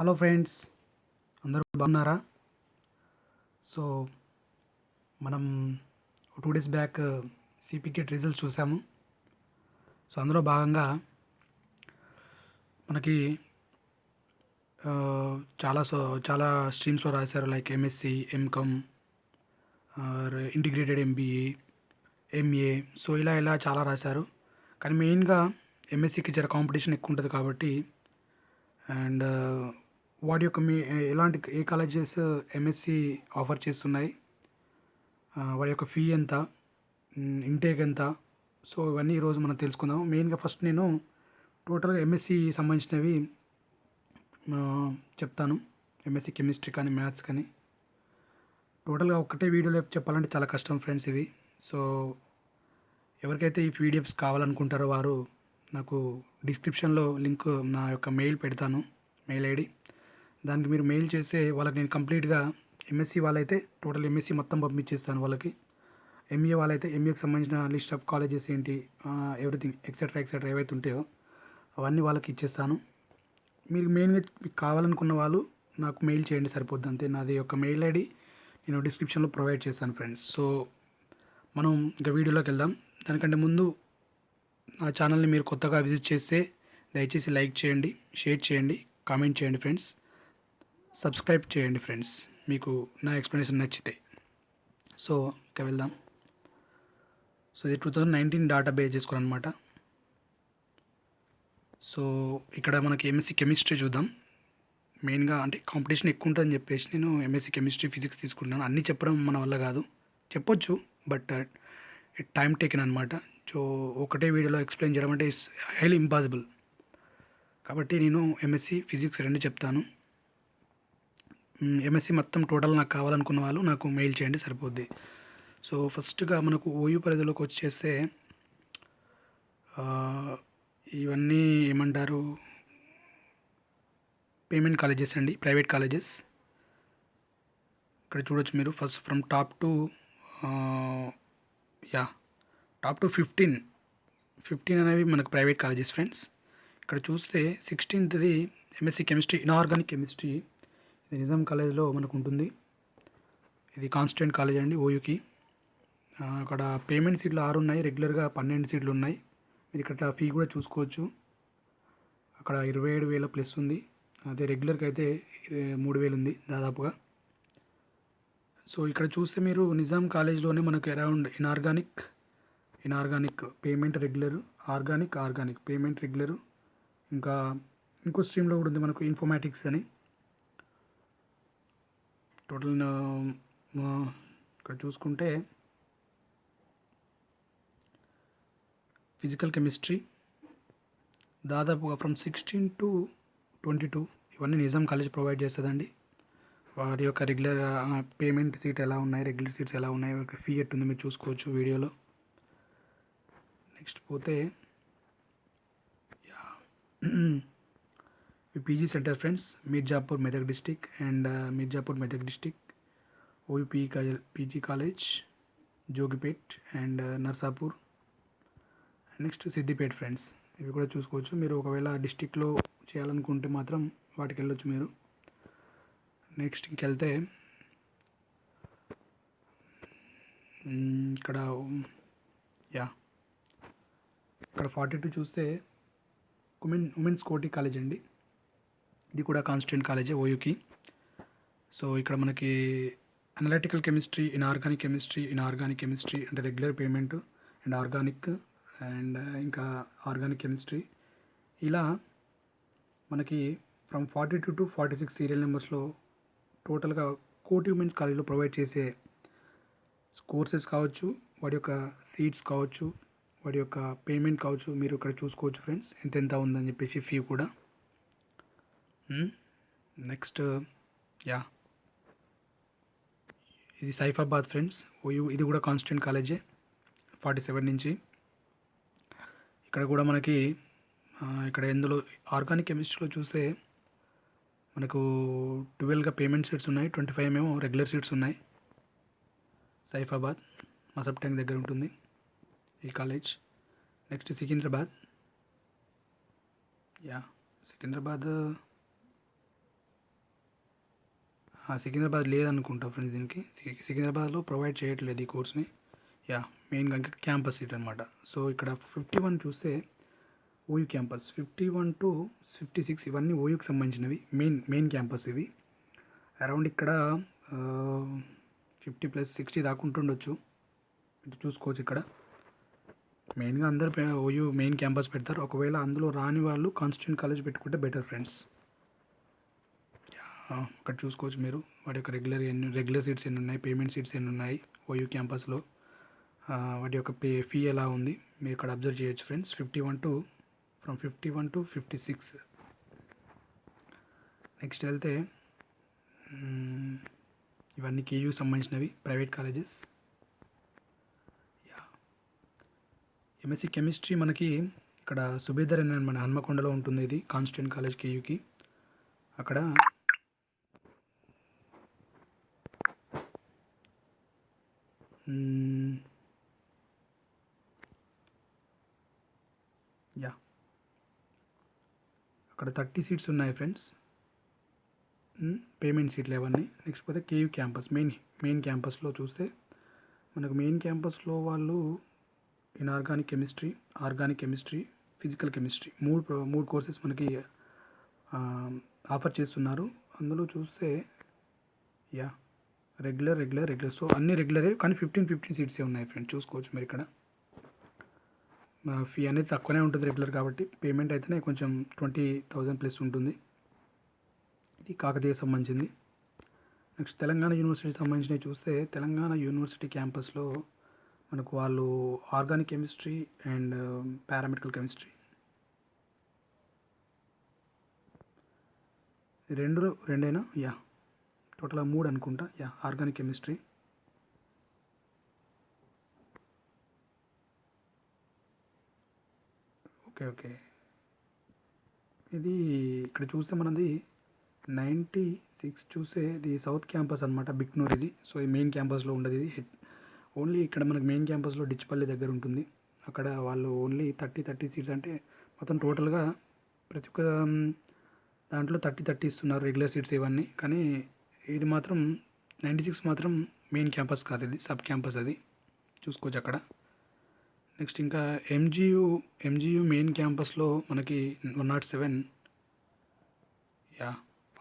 Hello friends, అందరూ బాగున్నారా? So మనం 2 డేస్ బ్యాక్ సిపికెట్ రిజల్ట్స్ చూసాము. సో అందులో భాగంగా మనకి ఆ, చాలా స్ట్రీమ్స్లో రాశారు. Like MSc, MCom, integrated MBA, MA. So ఇలా చాలా రాశారు. కానీ మెయిన్గా ఎంఎస్సికి జర కాంపిటీషన్ ఎక్కువ ఉంటుంది కాబట్టి అండ్ వాటి యొక్క ఎలాంటి ఏ కాలేజెస్ ఎంఎస్సి ఆఫర్ చేస్తున్నాయి, వాడి యొక్క ఫీ ఎంత, ఇంటేక్ ఎంత. సో ఇవన్నీ ఈరోజు మనం తెలుసుకుందాం. మెయిన్గా ఫస్ట్ నేను టోటల్గా ఎంఎస్సి సంబంధించినవి ఆ, చెప్తాను. ఎంఎస్సి కెమిస్ట్రీ కానీ మ్యాథ్స్ కానీ టోటల్గా ఒక్కటే వీడియోలో చెప్పాలంటే చాలా కష్టం ఫ్రెండ్స్ ఇవి. సో ఎవరికైతే ఈ పీడిఎఫ్స్ కావాలనుకుంటారో వారు నాకు డిస్క్రిప్షన్లో లింక్, నా యొక్క మెయిల్ పెడతాను, మెయిల్ ఐడి. దానికి మీరు మెయిల్ చేస్తే వాళ్ళకి నేను కంప్లీట్గా ఎంఎస్సి వాళ్ళైతే టోటల్ ఎంఎస్సి మొత్తం పంపించేస్తాను వాళ్ళకి. ఎంఏ వాళ్ళైతే ఎంఏకి సంబంధించిన లిస్ట్ ఆఫ్ కాలేజెస్ ఏంటి, ఎవ్రీథింగ్ ఎక్సెట్రా ఏవైతే ఉంటాయో అవన్నీ వాళ్ళకి ఇచ్చేస్తాను. మీరు మెయిన్గా మీకు కావాలనుకున్న వాళ్ళు నాకు మెయిల్ చేయండి, సరిపోద్ది అంతే. నాది యొక్క మెయిల్ ఐడి నేను డిస్క్రిప్షన్లో ప్రొవైడ్ చేస్తాను ఫ్రెండ్స్. సో మనం ఇంకా వీడియోలోకి వెళ్దాం. దానికంటే ముందు నా ఛానల్ని మీరు కొత్తగా విజిట్ చేస్తే దయచేసి లైక్ చేయండి, షేర్ చేయండి, కామెంట్ చేయండి ఫ్రెండ్స్, సబ్స్క్రైబ్ చేయండి ఫ్రెండ్స్, మీకు నా ఎక్స్ప్లెనేషన్ నచ్చితే. సో ఇంకా వెళ్దాం. సో ఇది 2019 డాటా బేస్ చేసుకోవాలి అనమాట. సో ఇక్కడ మనకి ఎంఎస్సి కెమిస్ట్రీ చూద్దాం. మెయిన్గా అంటే కాంపిటీషన్ ఎక్కువ ఉంటుందని చెప్పేసి నేను ఎంఎస్సి కెమిస్ట్రీ, ఫిజిక్స్ తీసుకుంటున్నాను. అన్నీ చెప్పడం మన వల్ల కాదు, చెప్పొచ్చు బట్ టైం టేకెన్ అనమాట. సో ఒకటే వీడియోలో ఎక్స్ప్లెయిన్ చేయడం అంటే ఇట్స్ హైలీ ఇంపాసిబుల్. కాబట్టి నేను ఎంఎస్సి ఫిజిక్స్ రెండు చెప్తాను. ఎంఎస్సి మొత్తం టోటల్ నాకు కావాలనుకున్న వాళ్ళు నాకు మెయిల్ చేయండి, సరిపోద్ది. సో ఫస్ట్గా మనకు ఓయూ పరిధిలోకి వచ్చేస్తే ఇవన్నీ ఏమంటారు, పేమెంట్ కాలేజెస్ అండి, ప్రైవేట్ కాలేజెస్. ఇక్కడ చూడొచ్చు మీరు first from top to top to 15 అనేవి మనకు ప్రైవేట్ కాలేజెస్ ఫ్రెండ్స్. ఇక్కడ చూస్తే 16th MSc chemistry, inorganic chemistry. ఇది నిజాం కాలేజ్లో మనకు ఉంటుంది. ఇది కాన్స్టెంట్ కాలేజ్ అండి ఓయూకి. అక్కడ పేమెంట్ సీట్లు 6 ఉన్నాయి, రెగ్యులర్గా 12 సీట్లు ఉన్నాయి. మీరు ఇక్కడ ఫీ కూడా చూసుకోవచ్చు. అక్కడ 27,000 ప్లస్ ఉంది. అదే రెగ్యులర్కి అయితే 3,000 ఉంది దాదాపుగా. సో ఇక్కడ చూస్తే మీరు నిజాం కాలేజ్లోనే మనకు around inorganic payment regular, organic payment regular, ఇంకా ఇంకో స్ట్రీమ్లో కూడా ఉంది మనకు ఇన్ఫర్మాటిక్స్ అని. టోటల్ ఇక్కడ చూసుకుంటే ఫిజికల్ కెమిస్ట్రీ దాదాపుగా ఫ్రమ్ 16 to 22 ఇవన్నీ నిజాం కాలేజ్ ప్రొవైడ్ చేస్తుందండి. వారి యొక్క రెగ్యులర్ పేమెంట్ సీట్ ఎలా ఉన్నాయి, రెగ్యులర్ సీట్స్ ఎలా ఉన్నాయి, ఫీ ఎట్టుంది మీరు చూసుకోవచ్చు వీడియోలో. నెక్స్ట్ పోతే PG centre friends, Mirzapur Medak district and Medak district. OUP PG college Jogipet and Narsapur. Next Siddipet friends, ఇవి కూడా చూసుకోవచ్చు. మీరు ఒకవేళ డిస్టిక్లో చేయాలనుకుంటే మాత్రం వాటికి వెళ్ళొచ్చు మీరు. నెక్స్ట్ ఇంకెళ్తే ఇక్కడ 42 చూస్తే ఉమెన్స్ కోటి కాలేజ్ అండి. ఇది కూడా కాన్స్టెంట్ కాలేజే ఓయూకి. సో ఇక్కడ మనకి అనలిటికల్ కెమిస్ట్రీ, ఇన్ఆర్గానిక్ కెమిస్ట్రీ అంటే regular payment and organic and ఇంకా ఆర్గానిక్ కెమిస్ట్రీ. ఇలా మనకి ఫ్రమ్ 42 to 46 సీరియల్ నెంబర్స్లో టోటల్గా కోటి ఉమెన్స్ కాలేజ్లో ప్రొవైడ్ చేసే కోర్సెస్ కావచ్చు, వాడి యొక్క సీట్స్ కావచ్చు, వాడి యొక్క పేమెంట్ కావచ్చు, మీరు ఇక్కడ చూసుకోవచ్చు ఫ్రెండ్స్ ఎంత ఉందని చెప్పేసి ఫీ కూడా. నెక్స్ట్ ఇది సైఫాబాద్ ఫ్రెండ్స్ ఓయూ, ఇది కూడా కాన్స్టెంట్ కాలేజే 47 నుంచి. ఇక్కడ కూడా మనకి ఇక్కడ ఇందులో ఆర్గానిక్ కెమిస్ట్రీలో చూస్తే మనకు 12గా పేమెంట్ సీట్స్ ఉన్నాయి, 25 ఏమో రెగ్యులర్ సీట్స్ ఉన్నాయి. సైఫాబాద్ మసబ్ ట్యాంక్ దగ్గర ఉంటుంది ఈ కాలేజ్. నెక్స్ట్ సికింద్రాబాద్. సికింద్రాబాద్ లేదనుకుంటా ఫ్రెండ్స్ దీనికి. సికింద్రాబాద్లో ప్రొవైడ్ చేయట్లేదు ఈ కోర్స్ని. మెయిన్గా ఇంకా క్యాంపస్ సీట్ అనమాట. సో ఇక్కడ 51 చూస్తే ఓయూ క్యాంపస్, 51 to 56 ఇవన్నీ ఓయూకి సంబంధించినవి. మెయిన్ క్యాంపస్ ఇవి. అరౌండ్ ఇక్కడ 50 + 60 దాకా ఉంటుండొచ్చు. ఇది చూసుకోవచ్చు ఇక్కడ. మెయిన్గా అందరు ఓయూ మెయిన్ క్యాంపస్ పెడతారు. ఒకవేళ అందులో రాని వాళ్ళు కాన్స్టిట్యూంట్ కాలేజ్ పెట్టుకుంటే బెటర్ ఫ్రెండ్స్. ఇక్కడ చూసుకోవచ్చు మీరు వాటి యొక్క రెగ్యులర్ సీట్స్ ఎన్ని ఉన్నాయి, పేమెంట్ సీట్స్ ఎన్ని ఉన్నాయి ఓయూ క్యాంపస్లో, వాటి యొక్క ఫీ ఎలా ఉంది మీరు ఇక్కడ అబ్జర్వ్ చేయొచ్చు ఫ్రెండ్స్. From 51 to 56. నెక్స్ట్ వెళ్తే ఇవన్నీ కేయూ సంబంధించినవి ప్రైవేట్ కాలేజెస్. ఎంఎస్సి కెమిస్ట్రీ మనకి ఇక్కడ సుబేదర్ అని మన హన్మకొండలో ఉంటుంది. ఇది కాన్స్టిట్యూంట్ కాలేజ్ కేయూకి. అక్కడ అక్కడ 30 సీట్స్ ఉన్నాయి ఫ్రెండ్స్, పేమెంట్ సీట్లు అవన్నీ. నెక్స్ట్ పోతే కేయూ క్యాంపస్ మెయిన్ క్యాంపస్లో చూస్తే మనకు మెయిన్ క్యాంపస్లో వాళ్ళు ఇన్ఆర్గానిక్ కెమిస్ట్రీ, ఫిజికల్ కెమిస్ట్రీ మూడు కోర్సెస్ మనకి ఆఫర్ చేస్తున్నారు. అందులో చూస్తే రెగ్యులర్ సో అన్నీ రెగ్యులరే, కానీ 15 సీట్సే ఉన్నాయి ఫ్రెండ్స్. చూసుకోవచ్చు మీరు ఇక్కడ. ఫీ అనేది తక్కువనే ఉంటుంది రెగ్యులర్ కాబట్టి. పేమెంట్ అయితేనే కొంచెం 20,000+ ఉంటుంది. ఇది కాకతీయ సంబంధించింది. నెక్స్ట్ తెలంగాణ యూనివర్సిటీకి సంబంధించినవి చూస్తే తెలంగాణ యూనివర్సిటీ క్యాంపస్లో మనకు వాళ్ళు organic chemistry and paramedical chemistry రెండేనా టోటల్గా 3 అనుకుంటా. Organic chemistry, okay. ఇది ఇక్కడ చూస్తే మనది 96 చూస్తే ఇది సౌత్ క్యాంపస్ అనమాట, బిక్నూర్ ఇది. సో ఈ మెయిన్ క్యాంపస్లో ఉండదు ఇది. ఓన్లీ ఇక్కడ మనకు మెయిన్ క్యాంపస్లో డిచ్పల్లి దగ్గర ఉంటుంది. అక్కడ వాళ్ళు ఓన్లీ 30 సీట్స్ అంటే మొత్తం టోటల్గా ప్రతి ఒక్క దాంట్లో 30 ఇస్తున్నారు రెగ్యులర్ సీట్స్ ఇవన్నీ. కానీ ఇది మాత్రం 96 మాత్రం మెయిన్ క్యాంపస్ కాదు, ఇది సబ్ క్యాంపస్. అది చూసుకోవచ్చు అక్కడ. నెక్స్ట్ ఇంకా ఎంజియు మెయిన్ క్యాంపస్లో మనకి 107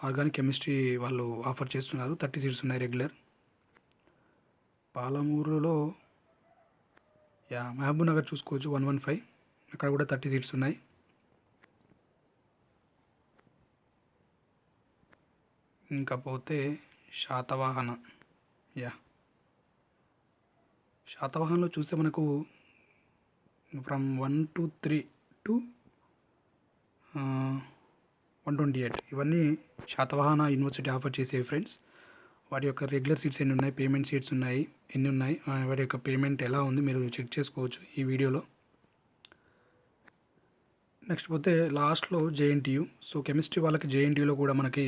ఆర్గానిక్ కెమిస్ట్రీ వాళ్ళు ఆఫర్ చేస్తున్నారు. 30 సీట్స్ ఉన్నాయి రెగ్యులర్. పాలమూరులో మహబూబ్ నగర్ చూసుకోవచ్చు 115, అక్కడ కూడా 30 సీట్స్ ఉన్నాయి. ఇంకా పోతే శాతవాహనలో చూస్తే మనకు ఫ్రమ్ 123 to 128 ఇవన్నీ శాతవాహన యూనివర్సిటీ ఆఫర్ చేసేవి ఫ్రెండ్స్. వాటి యొక్క రెగ్యులర్ సీట్స్ ఎన్ని ఉన్నాయి, పేమెంట్ సీట్స్ ఎన్ని ఉన్నాయి, వాటి యొక్క పేమెంట్ ఎలా ఉంది మీరు చెక్ చేసుకోవచ్చు ఈ వీడియోలో. నెక్స్ట్ పోతే లాస్ట్లో జేఎన్టీయూ. సో కెమిస్ట్రీ వాళ్ళకి జేఎన్టీయూలో కూడా మనకి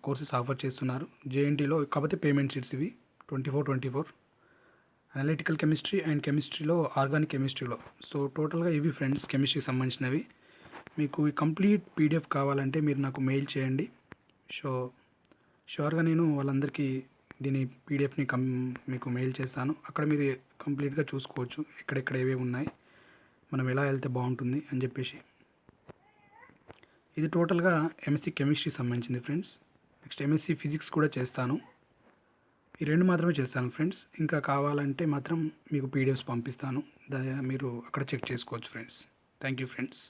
కోర్సెస్ ఆఫర్ చేస్తున్నారు. జేఎన్టీలో కాకపోతే పేమెంట్ సీట్స్ ఇవి 24 అనలిటికల్ కెమిస్ట్రీ అండ్ కెమిస్ట్రీలో ఆర్గానిక్ కెమిస్ట్రీలో. సో టోటల్గా ఇవి ఫ్రెండ్స్ కెమిస్ట్రీకి సంబంధించినవి. మీకు ఈ కంప్లీట్ పీడిఎఫ్ కావాలంటే మీరు నాకు మెయిల్ చేయండి. షూర్గా నేను వాళ్ళందరికీ దీని పీడిఎఫ్ని మీకు మెయిల్ చేస్తాను. అక్కడ మీరు కంప్లీట్గా చూసుకోవచ్చు ఎక్కడెక్కడ ఏవేవి ఉన్నాయి, మనం ఎలా వెళ్తే బాగుంటుంది అని చెప్పేసి. ఇది టోటల్గా ఎంఎస్సి కెమిస్ట్రీ సంబంధించింది ఫ్రెండ్స్. నెక్స్ట్ ఎంఎస్సి ఫిజిక్స్ కూడా చేస్తాను. ఈ 2 మాత్రమే చేస్తాను ఫ్రెండ్స్. ఇంకా కావాలంటే మాత్రం మీకు పీడిఎఫ్స్ పంపిస్తాను, మీరు అక్కడ చెక్ చేసుకోవచ్చు ఫ్రెండ్స్. Thank you friends.